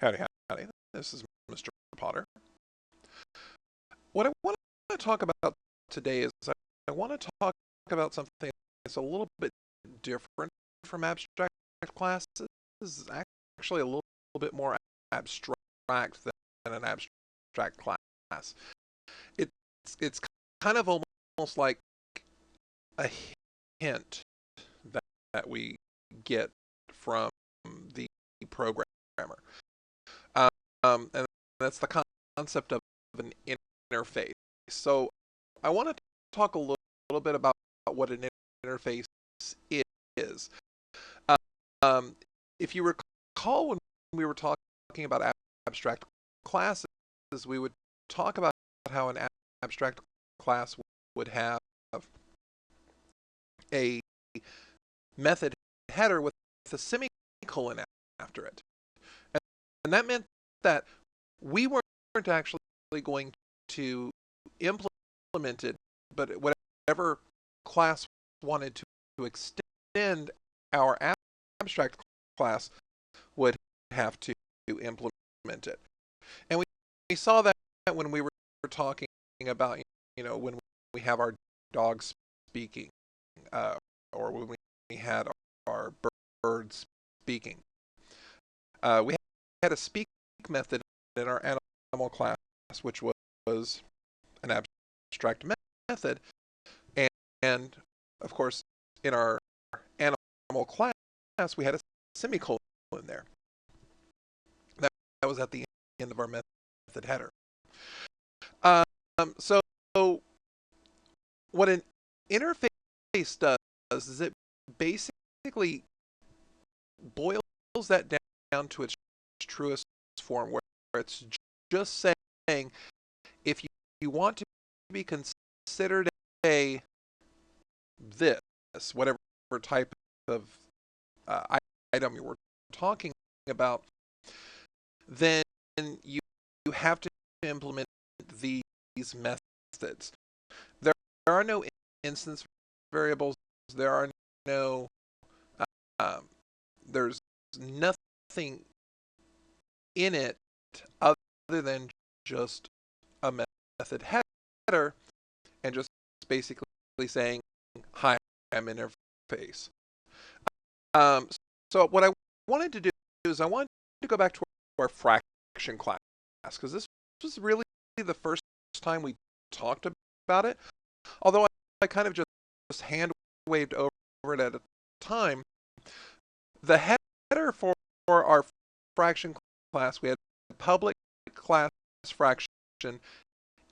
Howdy, howdy. This is Mr. Potter. What I want to talk about today is I want to talk about something that's a little bit different from abstract classes. This is actually a little bit more abstract than an abstract class. It's kind of almost like a hint that we get from the programmer. And that's the concept of an interface. So I want to talk a little bit about what an interface is. Um, if you recall when we were talking about abstract classes, we would talk about how an abstract class would have a method header with a semicolon after it. And that meant that we weren't actually going to implement it, but whatever class wanted to extend our abstract class would have to implement it. And we saw that when we were talking about, when we have our dog speaking, or when we had our birds speaking. We had a speak method in our animal class, which was an abstract method, and of course, in our animal class, we had a semicolon there. That was at the end of our method header. So what an interface does is it basically boils that down to its truest form, where it's just saying if you want to be considered a this, whatever type of item you were talking about, then you have to implement these methods. There are no instance variables. There are no there's nothing in it other than just a method header and just basically saying, hi, I'm interface. So what I wanted to do is I wanted to go back to our fraction class, because this was really the first time we talked about it, although I kind of just hand waved over it at a time. The header for our fraction class, we had public class fraction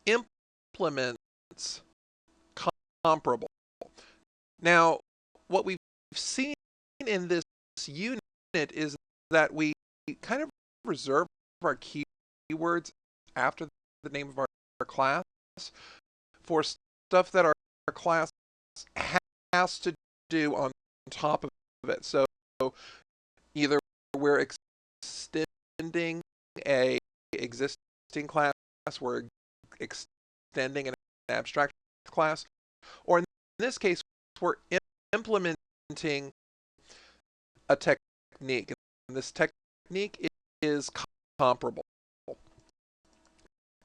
implements comparable. Now, what we've seen in this unit is that we kind of reserve our keywords after the name of our class for stuff that our class has to do on top of it. So either we're extending a existing class, we're extending an abstract class, or in this case, we're implementing a technique. And this technique is comparable.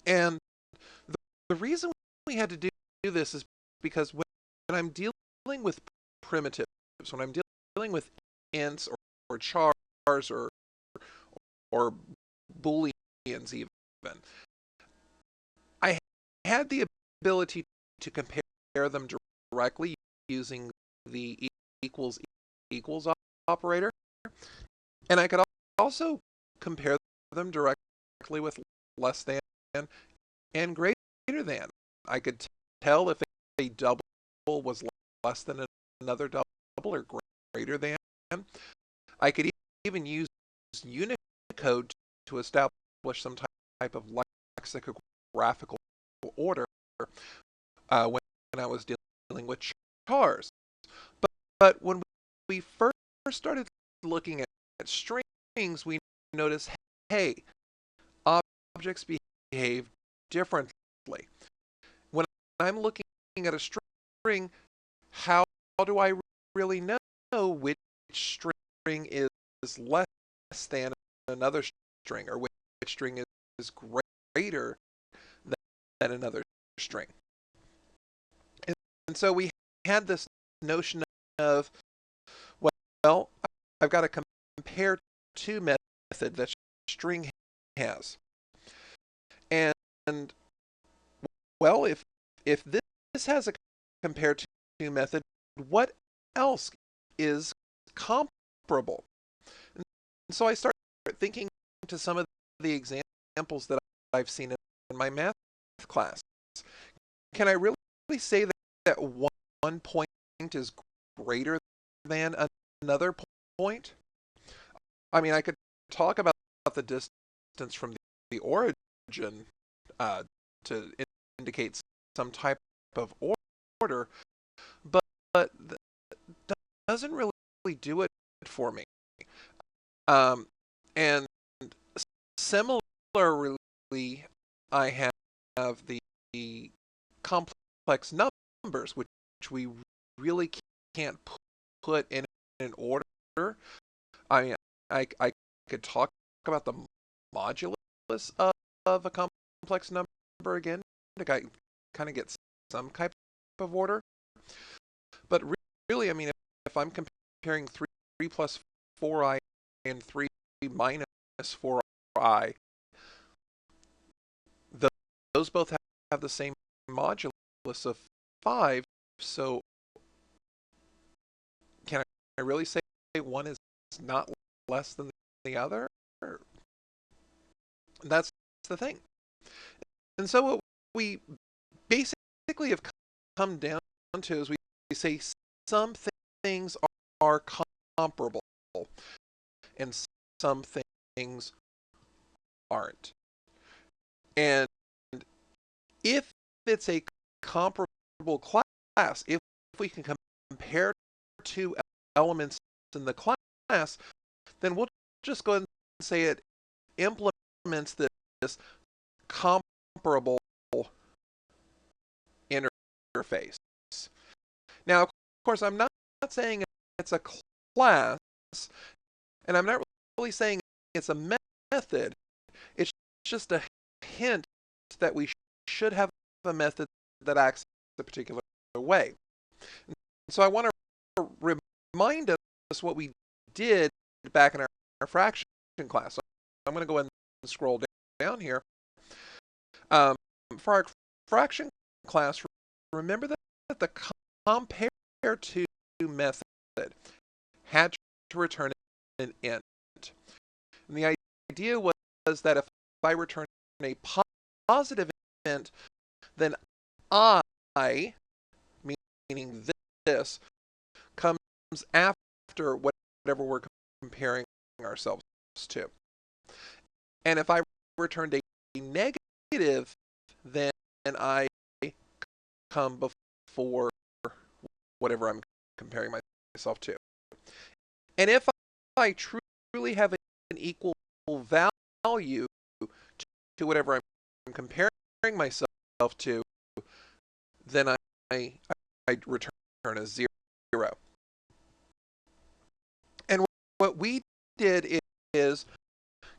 And the reason we had to do this is because when I'm dealing with primitives, when I'm dealing with ints or chars or booleans even, I had the ability to compare them directly using the equals operator, and I could also compare them directly with less than and greater than. I could tell if a double was less than another double or greater than. I could even use Unicode to establish some type of lexicographical order when I was dealing with chars. But when we first started looking at strings, we noticed, hey, objects behave differently. When I'm looking at a string, how do I really know which string is less than another string, or which string is greater than another string. And so we had this notion of, well, I've got a compareTo method that string has. And well, if this has a compareTo method, what else is comparable? And so I start thinking to some of the examples that I've seen in my math class. Can I really say that one point is greater than another point? I mean, I could talk about the distance from the origin to indicate some type of order, but that doesn't really do it for me. And similarly, I have the complex numbers, which we really can't put in an order. I mean, I could talk about the modulus of a complex number again to kind of get some type of order. But really, I mean, if I'm comparing 3 plus 4i and 3 minus 4i, those both have the same modulus of 5, so can I really say one is not less than the other? That's the thing. And so what we basically have come down to is we say some things are comparable and some things aren't. And if it's a comparable class, if we can compare two elements in the class, then we'll just go ahead and say it implements this comparable interface. Now, of course, I'm not saying it's a class, and I'm not really saying it's a method. It's just a hint that we should have a method that acts a particular way. And so I want to remind us what we did back in our fraction class. So I'm going to go ahead and scroll down here. For our fraction class, remember that the compareTo method had to return an int. And the idea was that if I return a positive int, then I, meaning this, comes after whatever we're comparing ourselves to. And if I returned a negative, then I come before whatever I'm comparing myself to. And if I truly have an equal value to whatever I'm comparing myself to, then I return a 0. And what we did is,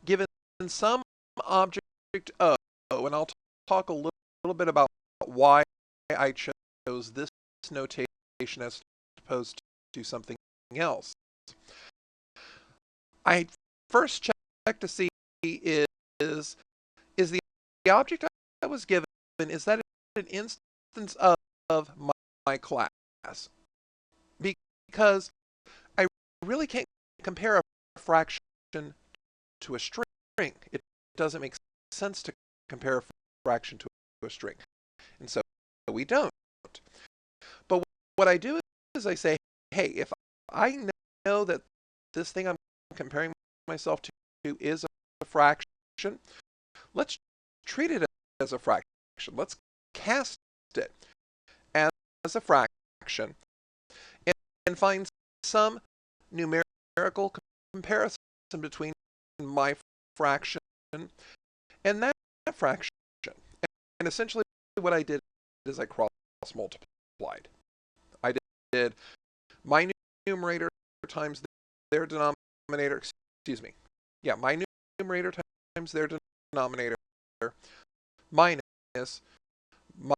given some object O, and I'll talk a little bit about why I chose this notation as opposed to something else. I first check to see is the object I was given, is that an instance of my class? Because I really can't compare a fraction to a string. It doesn't make sense to compare a fraction to a string. And so we don't. But what I do is I say, hey, if I know that this thing I'm comparing myself to is a fraction, let's treat it as a fraction. Let's cast it as a fraction and find some numerical comparison between my fraction and that fraction. And essentially what I did is I cross multiplied. I did my numerator times their denominator, my numerator their denominator minus my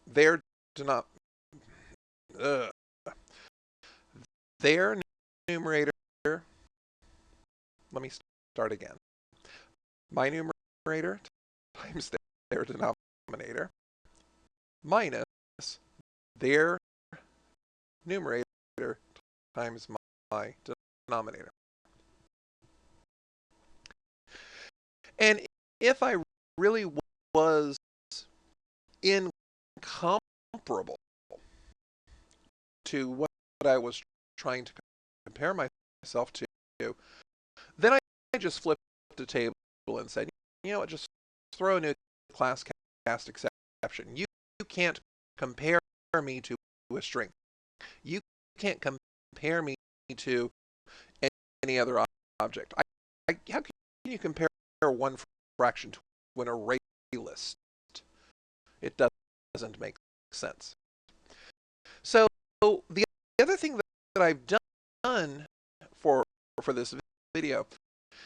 their denom their numerator. Let me start again. My numerator times their denominator minus their numerator times my denominator. And if I really was incomparable to what I was trying to compare myself to, then I just flipped the table and said, you know what, just throw a new class cast exception. You can't compare me to a string. You can't compare me to any other object. How can you compare one fraction to an array list? It doesn't make sense. So the other thing that I've done for this video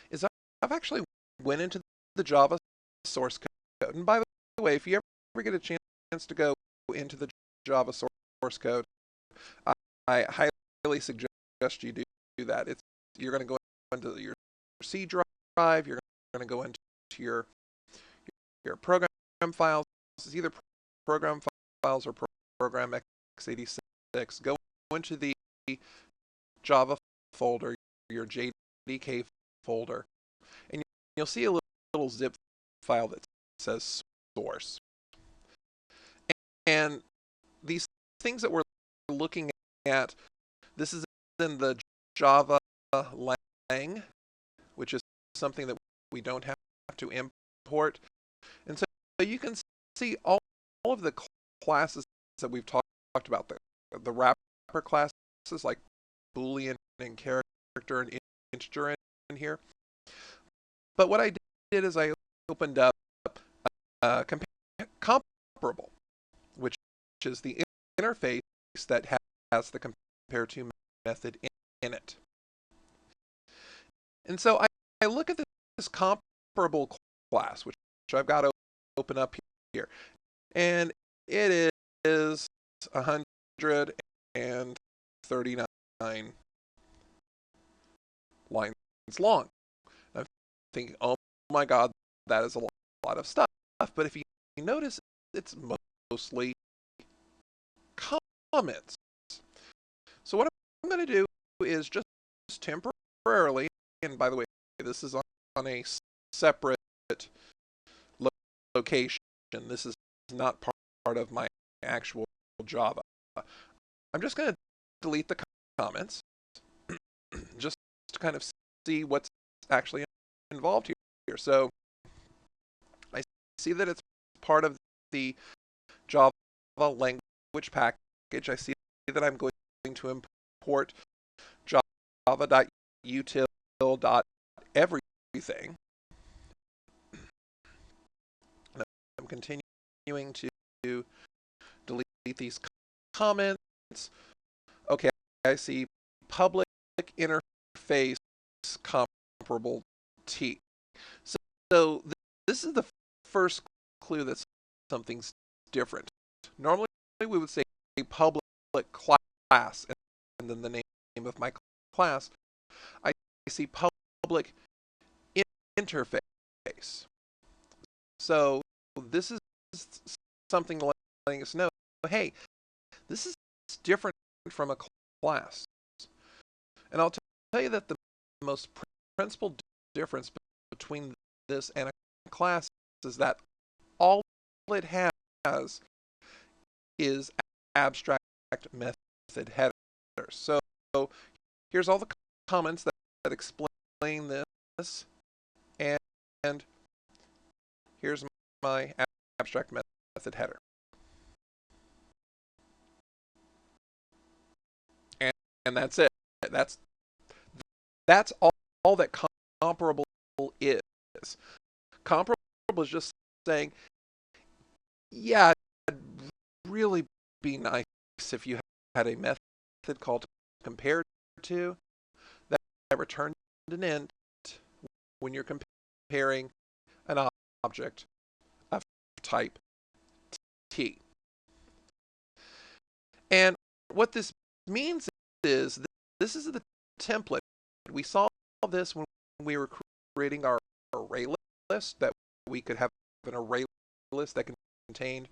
is I've actually went into the Java source code. And by the way, if you ever get a chance to go into the Java source code, I highly suggest you do that. You're going to go into your C drive. You're going to go into your program files. It's either program files or program x86. Go into the Java folder, your JDK folder, and you'll see a little zip file that says source. And these things that we're looking at, this is in the Java lang, which is something that we don't have to import. And so you can see all of the classes that we've talked about, the wrapper classes like Boolean and character and integer in here. But what I did is I opened up comparable, which is the interface that has the compareTo method in it. And so I look at this comparable class, which I've got to open up here, and it is 139 lines long. I'm thinking, oh my God, that is a lot of stuff. But if you notice, it's mostly comments. So what I'm going to do is just temporarily, and by the way, this is on a separate location. This is not part of my actual Java. I'm just going to delete the comments just to kind of see what's actually involved here. So I see that it's part of the Java language package. I see that I'm going to import java.util.everything. And I'm continuing to delete these comments. Okay, I see public interface comparable T. So this is the first clue that something's different. Normally we would say public class and then the name of my class. I see public interface. So this is something letting us know, hey, this is different from a class. And I'll tell you that the most principal difference between this and a class is that all it has is abstract method headers. So here's all the comments that explain this, and here's my abstract method header. And that's it. That's all that comparable is. Comparable is just saying, yeah, it'd really be nice if you had a method called compareTo that returned an int when you're comparing an object of type t. And what this means is this is the template. We saw this when we were creating our array list, that we could have an array list that contained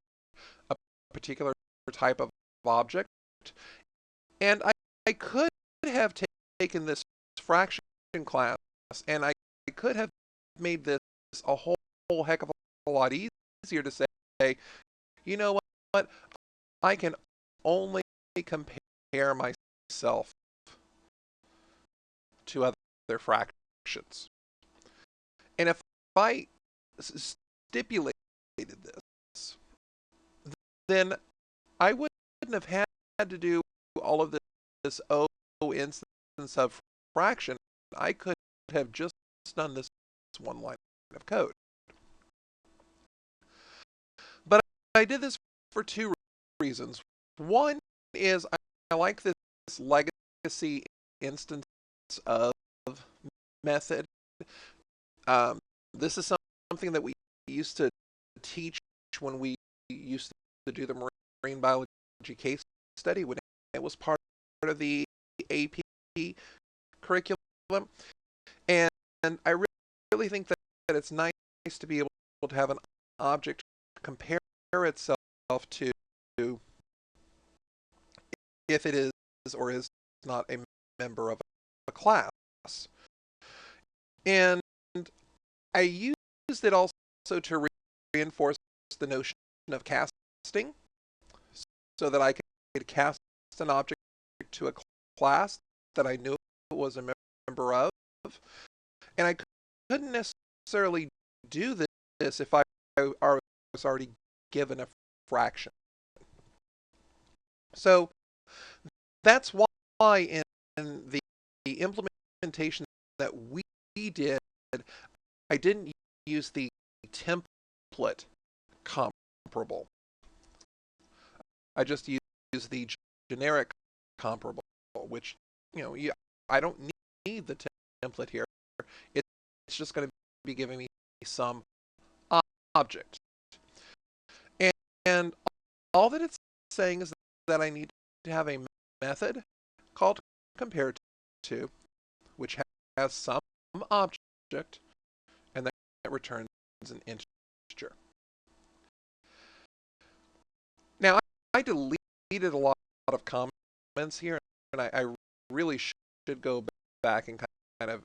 a particular type of object. And I could have taken this fraction class and I could have made this a whole heck of a lot easier to say, you know what, I can only compare myself to other fractions. And if I stipulated this, then I wouldn't have had to do all of this O instance of fraction. I could have just done this one line of code. But I did this for two reasons. One is I like this legacy instance of method. This is something that we used to teach when we used to do the marine biology case study, when it was part of the AP curriculum. And I really think that it's nice to be able to have an object compare itself to if it is or is not a member of a class. And I used it also to reinforce the notion of casting, so that I could cast an object to a class that I knew it was a member of. And I couldn't necessarily do this if I was already given a fraction. So that's why in the implementation that we did, I didn't use the template comparable. I just used the generic comparable, which, I don't need the template here. It's just going to be giving me some object. And all that it's saying is that I need to have a method called compareTo, which has some object, and that returns an integer. Now, I deleted a lot of comments here, and I really should go back and kind of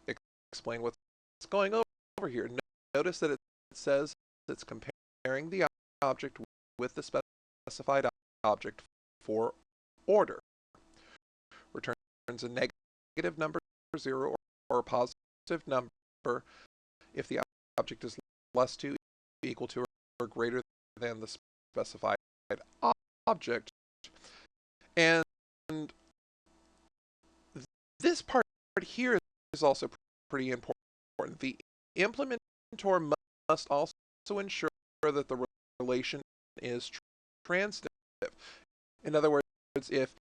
explain what's going over here. Notice that it says it's comparing the object with the specified object for order. Returns a negative number, 0, or a positive number if the object is less to, equal to, or greater than the specified object. And this part here is also pretty important. The implementor must also ensure that the relation is transitive. In other words, if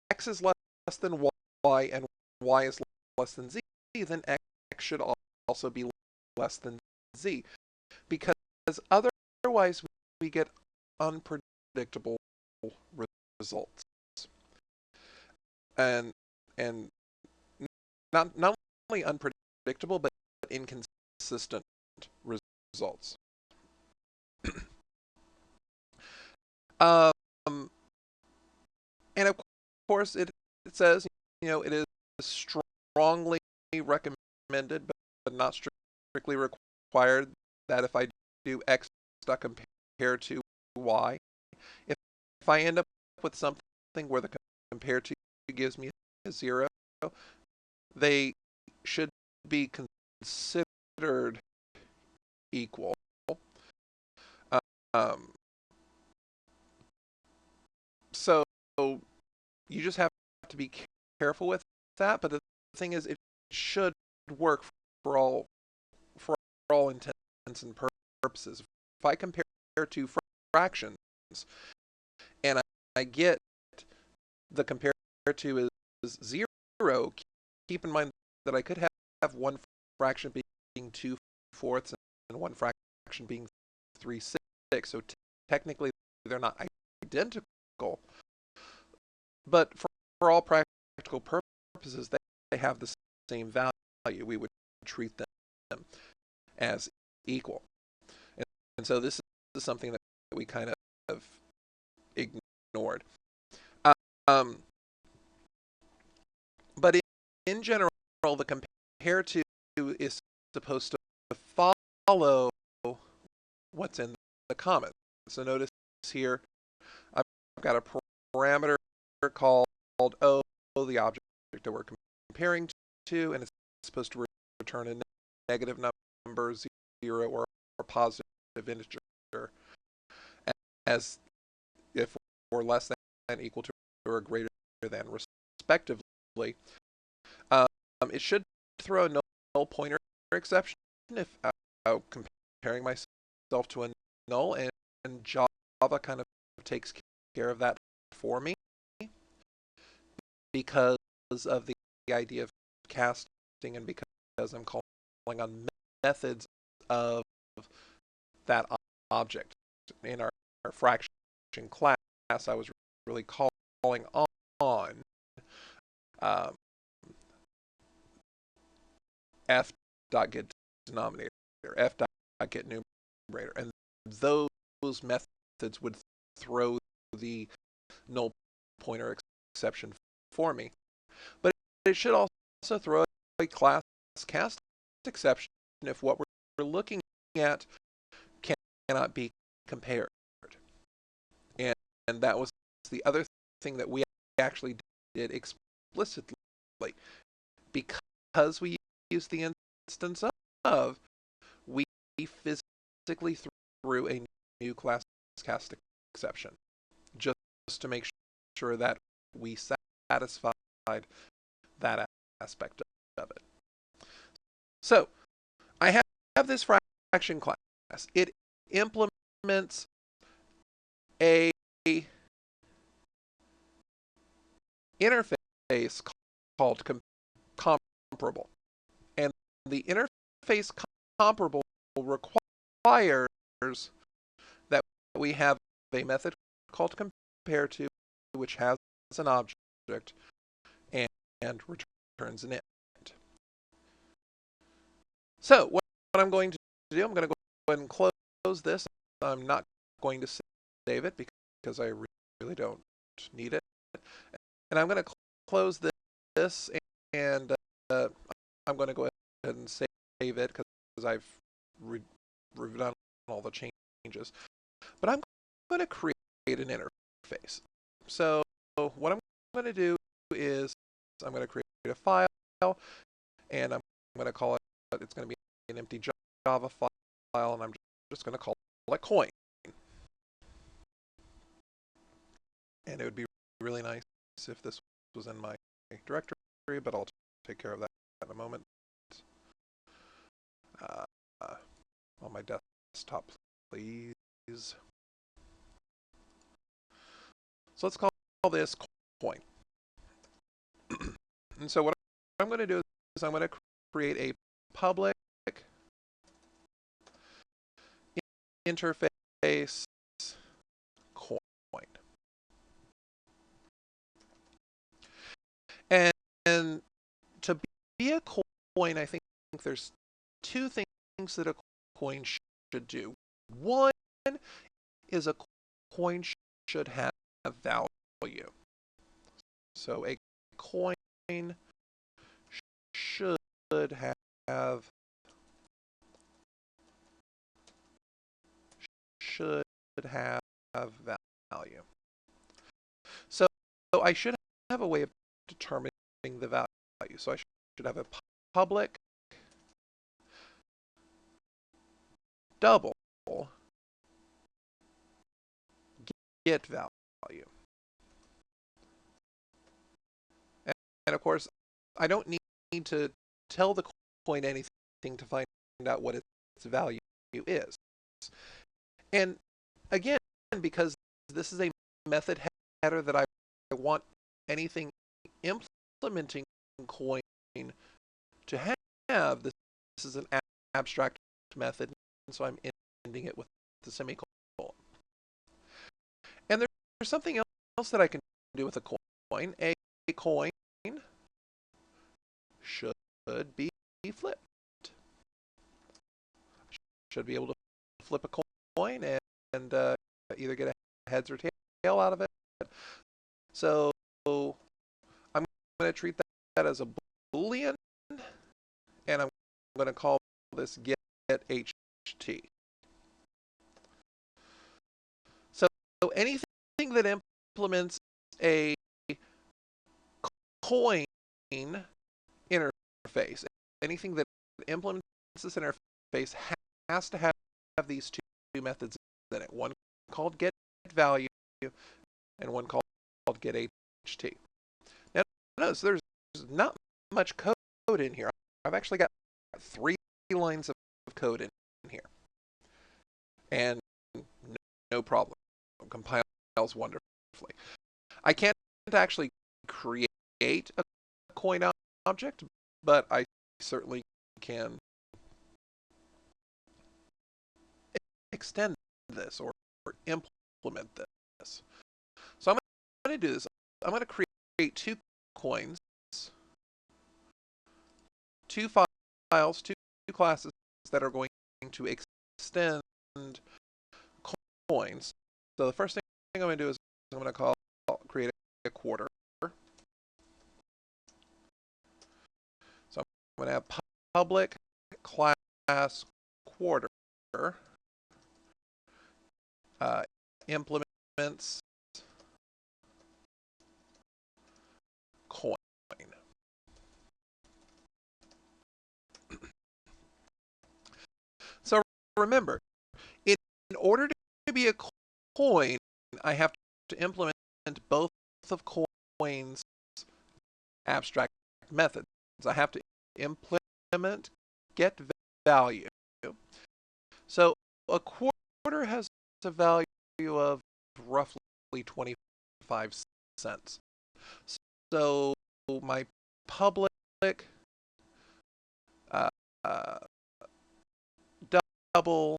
x is less than y and y is less than z, then x should also be less than z, because otherwise we get unpredictable results, and not only unpredictable but inconsistent results. And of course, it says, it is strongly recommended, but not strictly required, that if I do x dot compare to y, if I end up with something where the compare to gives me a 0, they should be considered equal. So you just have to be careful with that, but the thing is, it should work for all intents and purposes. If I compare two fractions and I get the compare to is 0, keep in mind that I could have one fraction being 2/4 and one fraction being 3/6. So technically they're not identical, but for all practical purposes, they have the same value. We would treat them as equal. And so this is something that we kind of ignored. Um, but in general, the compareTo is supposed to follow what's in the comment. So notice here, I've got a parameter called O, the object that we're comparing to, and it's supposed to return a negative number, 0, or positive integer, as if we're less than, equal to, or greater than, respectively. It should throw a null pointer exception if comparing myself to a null, and Java kind of takes care of that for me because of the idea of casting and because I'm calling on methods of that object. In our fraction class, I was really calling on f.get denominator, f.get numerator, and those methods would throw the null pointer exception for me. But it should also throw a class cast exception if what we're looking at cannot be compared. And that was the other thing that we actually did explicitly. Because we used the instance of, we physically threw a new class cast exception just to make sure that we satisfied that aspect of it. So I have this fraction class. It implements a interface called comparable, and the interface comparable requires that we have a method called compareTo, which has an object and returns an int. So what I'm going to do, I'm going to go ahead and close this. I'm not going to save it because I really don't need it. And I'm going to close this, and I'm going to go ahead and save it because I've done all the changes. But I'm going to create an interface. So what I'm going to do is I'm going to create a file, and I'm going to call it, it's going to be an empty Java file, and I'm just going to call it coin. And it would be really nice if this was in my directory, but I'll take care of that in a moment. On my desktop, please. So let's call this coin. And so what I'm going to do is I'm going to create a public interface coin. And to be a coin, I think there's two things that a coin should do. One is a coin should have value. So a coin should have value. So I should have a way of determining the value. So I should have a public double get value. And of course, I don't need to tell the coin anything to find out what its value is. And again, because this is a method header that I want anything implementing coin to have this. This is an abstract method, and so I'm ending it with the semicolon. And there's something else that I can do with a coin. A coin should be flipped. Should be able to flip a coin and either get a heads or tail out of it. So I'm going to treat that as a Boolean, and I'm going to call this get ht. So anything that implements a coin interface, anything that implements this interface has to have these two methods in it. One called getValue and one called getHT. Now notice there's not much code in here. I've actually got 3 lines of code in here. And no problem. It compiles wonderfully. I can't actually create a coin object, but I certainly can extend this or implement this. So I'm going to do this. I'm going to create 2 coins, 2 files, 2 classes that are going to extend coins. So the first thing I'm going to do is I'm going to create a quarter. So I'm going to have public class quarter implements coin. So remember, in order to be a coin, I have to implement both of coin's abstract methods. I have to implement getValue. So a quarter has a value of roughly 25 cents. So my public double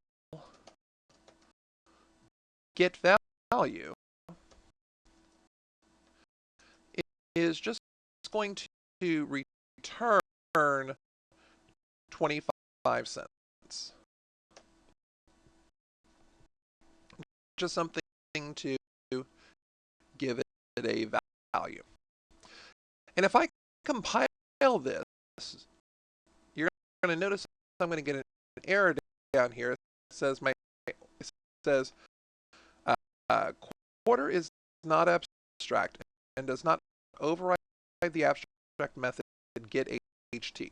getValue is just going to return 25 cents. Just something to give it a value. And if I compile this, you're going to notice I'm going to get an error down here. It says quarter is not abstract and does not override the abstract method getHT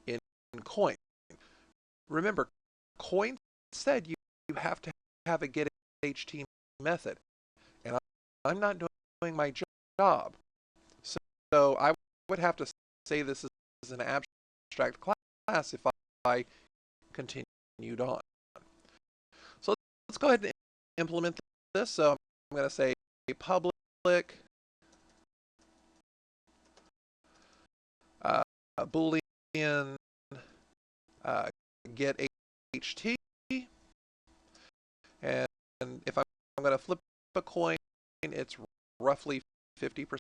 in coin. Remember, coin said you have to have a getHT method, and I'm not doing my job. So I would have to say this is an abstract class if I continued on. So let's go ahead and implement this. So I'm going to say public Boolean getHT, and if I'm going to flip a coin, it's roughly 50%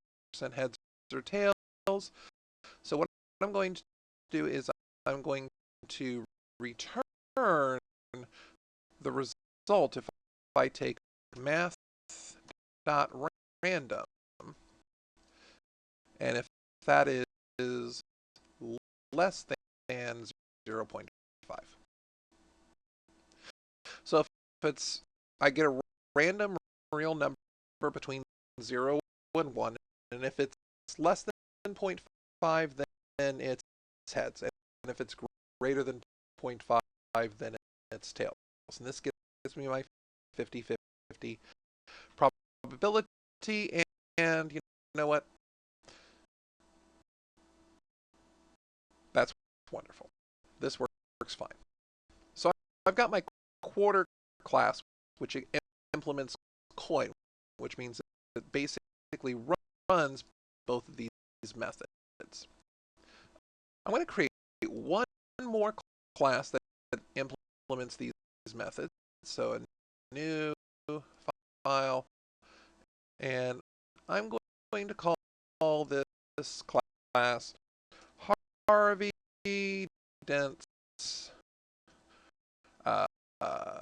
heads or tails. So what I'm going to do is I'm going to return the result if I take math.random, and if that is less than 0.5. So if it's, I get a random real number between 0 and 1, and if it's less than 0.5, then it's heads, and if it's greater than 0.5, then it's tails. And this gives me my 50-50 probability, and you know what? That's wonderful. This works fine. So I've got my quarter class, which implements coin, which means it basically runs both of these methods. I'm going to create one more class that implements these methods. So a new file, and I'm going to call this class Harvey Dent's uh, uh,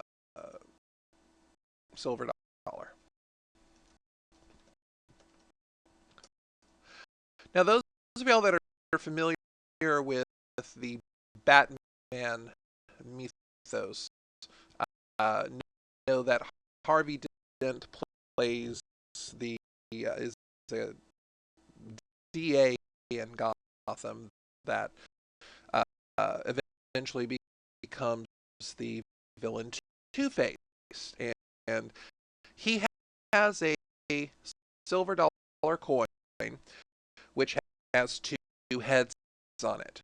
silver dollar. Now, those of y'all that are familiar with the Batman mythos uh, know that Harvey Dent plays the is a DA in Gotham that uh, eventually becomes the villain Two-Face, and he has a silver dollar coin which has two heads on it.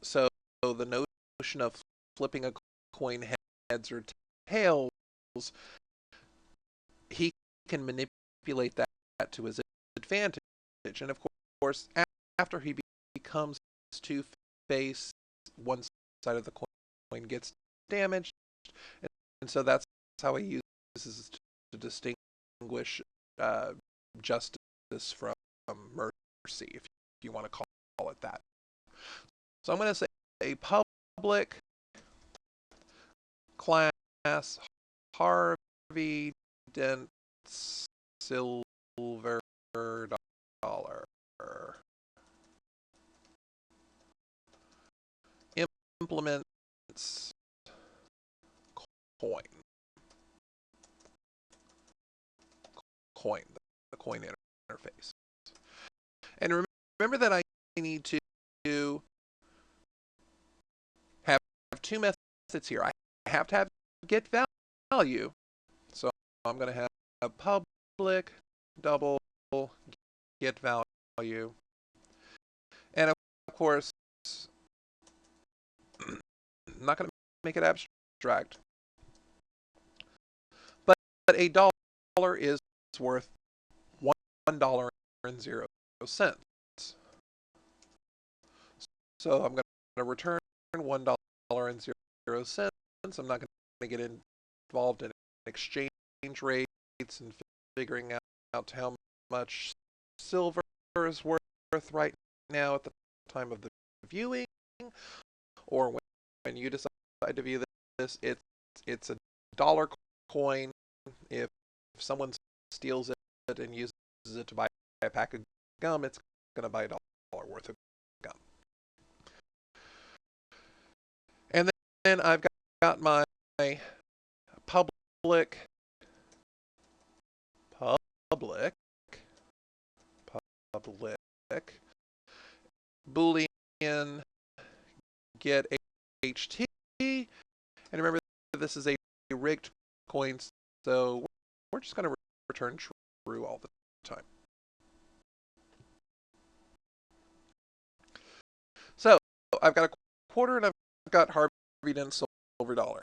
So the notion of flipping a coin heads or tails, he can manipulate that to his advantage. And of course, after he becomes Two-Face, one side of the coin gets damaged, and so that's how he uses to distinguish justice from mercy, if you want to call it that. So I'm going to say a public class Harvey Dent silver dollar implements coin, the coin interface. And remember that I need to have two methods here. I have to have get value, so I'm going to have a public double get value, and of course, I'm not going to make it abstract, but a dollar is worth $1.00. So I'm going to return $1.00. I'm not going to get involved in exchange rates and figuring out how much silver is worth right now at the time of the viewing, or when you decide to view this, it's a dollar coin. If someone steals it and uses it to buy a pack of gum, it's going to buy $1 worth of gum. And then I've got my public Boolean get HT, and remember this is a rigged coin, so we're just going to return true all the time. So I've got a quarter and I've got Harvey Dent silver dollar,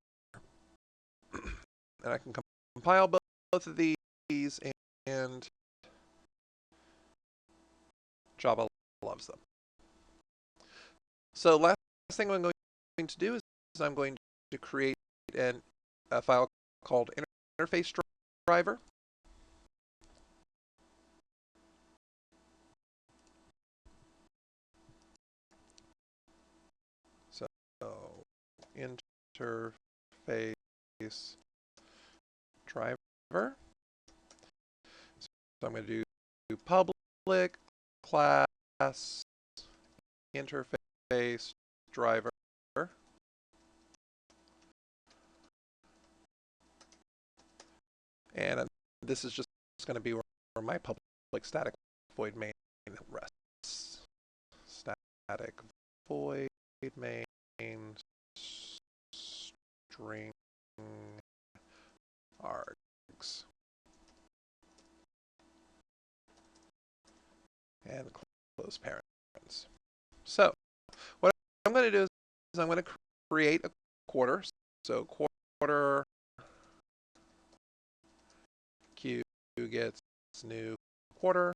and I can compile both of these, and Java loves them. So last thing I'm going to do is I'm going to create a file called interface driver. So interface driver. So I'm going to do public class interface driver. And this is just going to be where my public static void main rests. Static void main string args. And close parents. So what I'm going to do is I'm going to create a quarter. So quarter Q gets new quarter.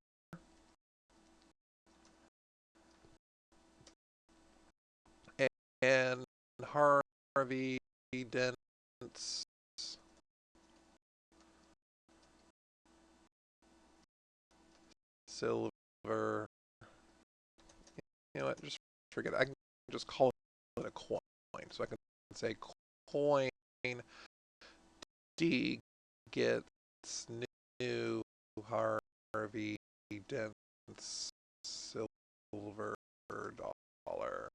silver. You know what? Just forget it. I can just call it a coin. So I can say coin D gets new Harvey Dent silver dollar.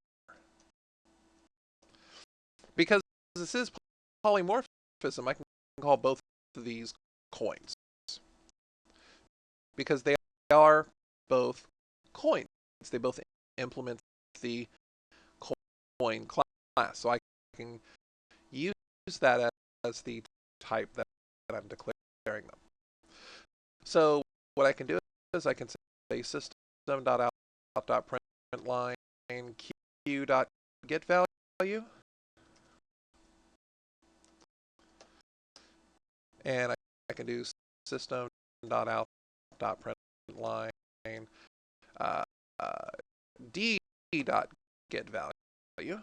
Because this is polymorphism, I can call both of these coins. Because they are both coins. They both implement the coin class. So I can use that as the type that I'm declaring them. So what I can do is I can say system.out.println q.getValue. And I can do system.out.println d.getValue.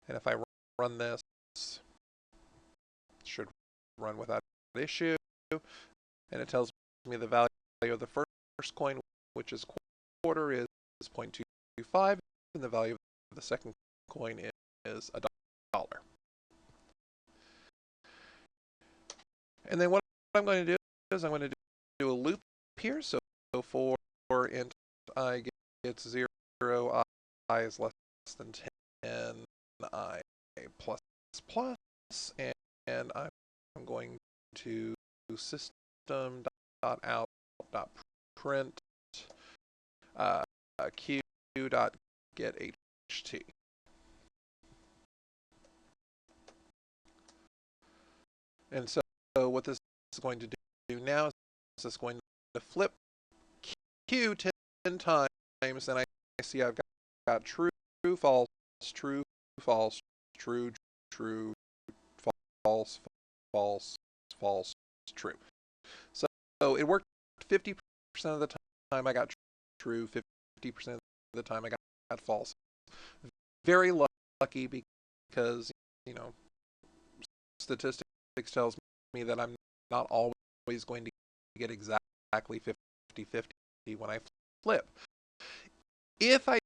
And if I run this, it should run without issue. And it tells me the value of the first coin, which is quarter, is 0.225, and the value of the second coin is $1. And then what I'm going to do is I'm going to do a loop here. So for int I gets 0, I is less than 10, I plus plus, and I'm going to system.out.print q.getHT. And so what this is going to do now is it's going to flip Q 10 times, and I see I've got true, false, true, false, true, true, false, false, false, true. So it worked 50% of the time I got true, 50% of the time I got false. Very lucky because, you know, statistics tells me that I'm not always going to get exactly 50-50 when I flip. If I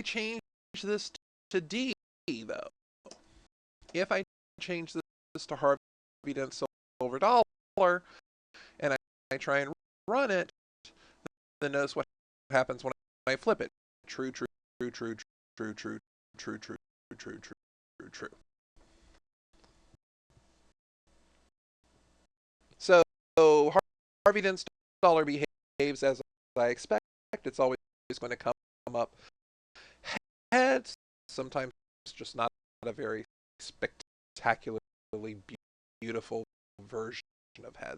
change this to D, though, if I change this to Harvey Dent silver dollar, and I try and run it, then notice what happens when I flip it. True, true, true, true, true, true, true, true, true, true, true, true. So Harvey Dent's dollar behaves as I expect. It's always going to come up heads, sometimes just not a very spectacularly beautiful version of heads.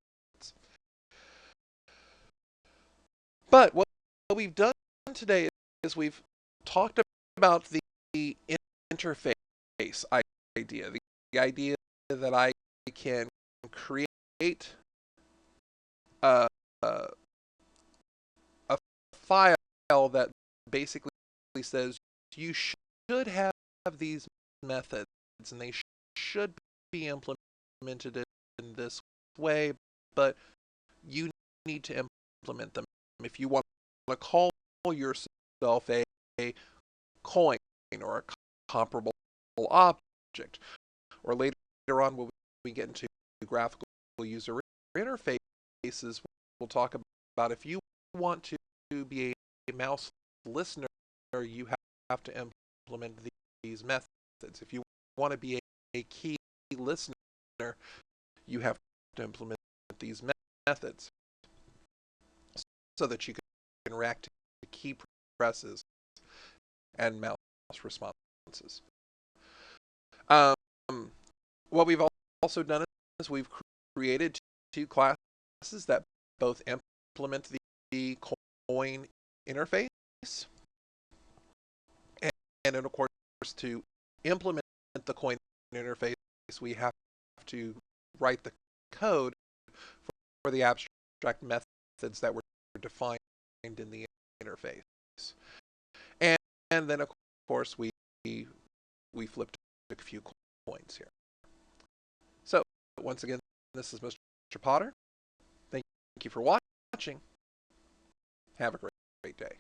But what we've done today is we've talked about the interface idea, the idea that I can create a file that basically says you should have these methods and they should be implemented in this way, but you need to implement them. If you want to call yourself a coin or a comparable object, or later on when we get into graphical user interfaces, we'll talk about if you want to be a mouse listener, you have to implement these methods. If you want to be a key listener, you have to implement these methods so that you can react to key presses and mouse responses. What we've also done is we've created two classes that both implement the coin interface, and of course, to implement the coin interface, we have to write the code for the abstract methods that were defined in the interface. And then, of course, we flipped a few coins here. once again, this is Mr. Potter. Thank you for watching. Have a great day.